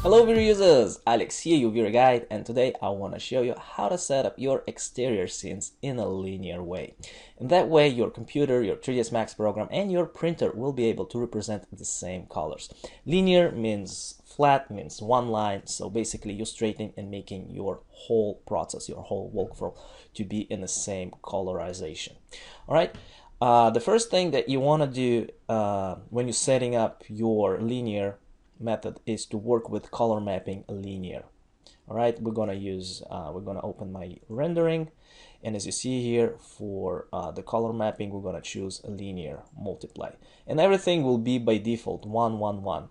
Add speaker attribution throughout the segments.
Speaker 1: Hello VRay users, Alex here, your VRay guide, and today I want to show you how to set up your exterior scenes in a linear way. In that way, your computer, your 3ds Max program, and your printer will be able to represent the same colors. Linear means flat, means one line, so basically you're straightening and making your whole process, your whole workflow to be in the same colorization. Alright, the first thing that you want to do when you're setting up your linear method is to work with color mapping linear. All right, we're gonna open my rendering, and as you see here, for the color mapping, we're gonna choose a linear multiply, and everything will be by default 1 1 1.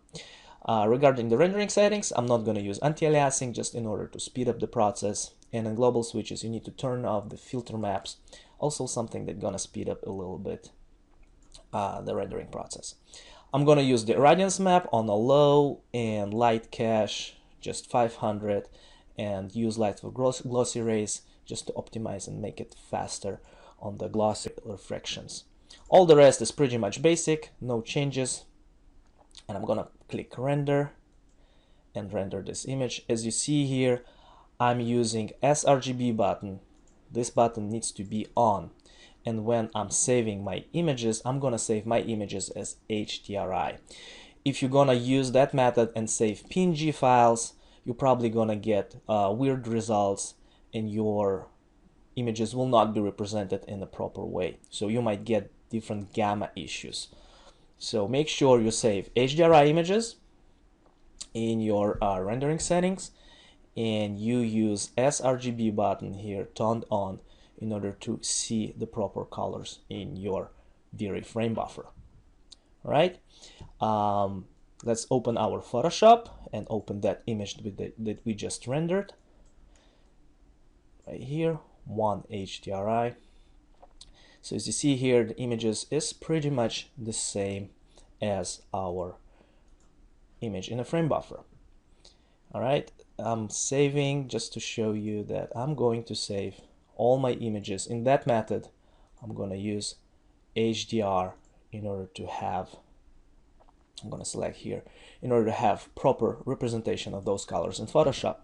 Speaker 1: Regarding the rendering settings, I'm not gonna use anti-aliasing just in order to speed up the process, and in global switches you need to turn off the filter maps, also something that's gonna speed up a little bit the rendering process. I'm going to use the irradiance map on a low and light cache, just 500, and use light for glossy rays just to optimize and make it faster on the glossy refractions. All the rest is pretty much basic, no changes. And I'm going to click render and render this image. As you see here, I'm using sRGB button. This button needs to be on. And when I'm saving my images, I'm gonna save my images as HDRI. If you're gonna use that method and save PNG files, you're probably gonna get weird results, and your images will not be represented in the proper way. So you might get different gamma issues. So make sure you save HDRI images in your rendering settings, and you use sRGB button here turned on in order to see the proper colors in your VRay frame buffer. All right, let's open our Photoshop and open that image that we just rendered right here, 1 HDRI. So as you see here, the images is pretty much the same as our image in a frame buffer. All right, I'm saving just to show you that I'm going to save all my images in that method. I'm going to use HDR in order to have, I'm going to select here, in order to have proper representation of those colors in Photoshop.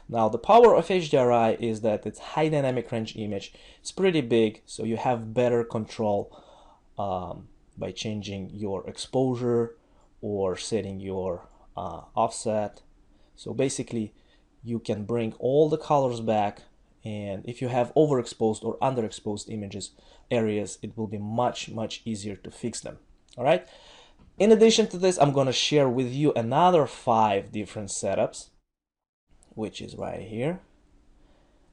Speaker 1: Now the power of HDRI is that it's high dynamic range image. It's pretty big, so you have better control by changing your exposure or setting your offset. So basically you can bring all the colors back, and if you have overexposed or underexposed images areas, it will be much easier to fix them. All right, in addition to this, I'm going to share with you another 5 different setups, which is right here,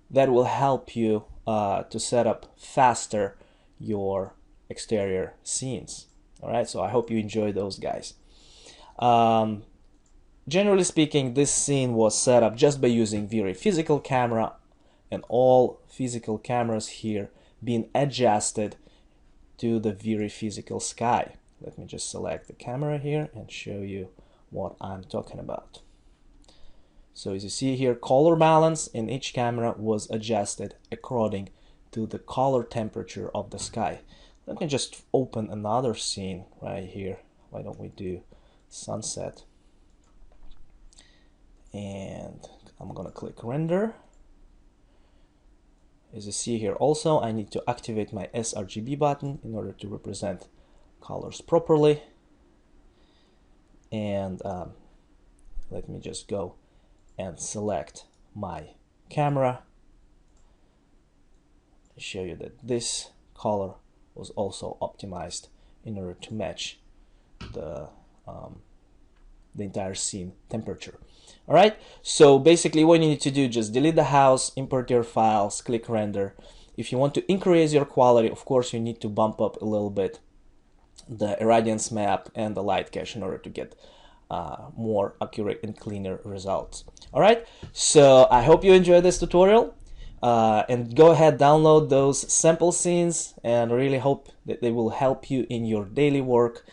Speaker 1: that will help you to set up faster your exterior scenes. All right, so I hope you enjoy those, guys. Generally speaking, this scene was set up just by using VRay physical camera, and all physical cameras here being adjusted to the VRay physical sky. Let me just select the camera here and show you what I'm talking about. So as you see here, color balance in each camera was adjusted according to the color temperature of the sky. Let me just open another scene right here. Why don't we do sunset? And I'm gonna click render. As you see here, also I need to activate my sRGB button in order to represent colors properly. And let me just go and select my camera, show you that this color was also optimized in order to match the entire scene temperature. All right, so basically what you need to do, just delete the house, import your files, click render. If you want to increase your quality, of course you need to bump up a little bit the irradiance map and the light cache in order to get more accurate and cleaner results. All right, so I hope you enjoyed this tutorial, and go ahead, download those sample scenes, and really hope that they will help you in your daily work.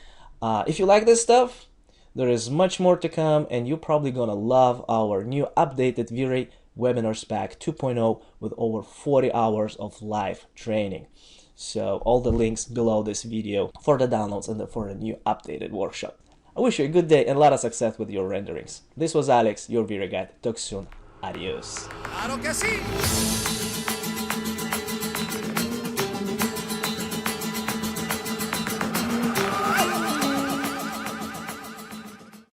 Speaker 1: If you like this stuff, there is much more to come, and you're probably gonna love our new updated VRay Webinars Pack 2.0 with over 40 hours of live training. So all the links below this video for the downloads and for the new updated workshop. I wish you a good day and a lot of success with your renderings. This was Alex, your VRay guide. Talk soon. Adios.
Speaker 2: Claro que sí.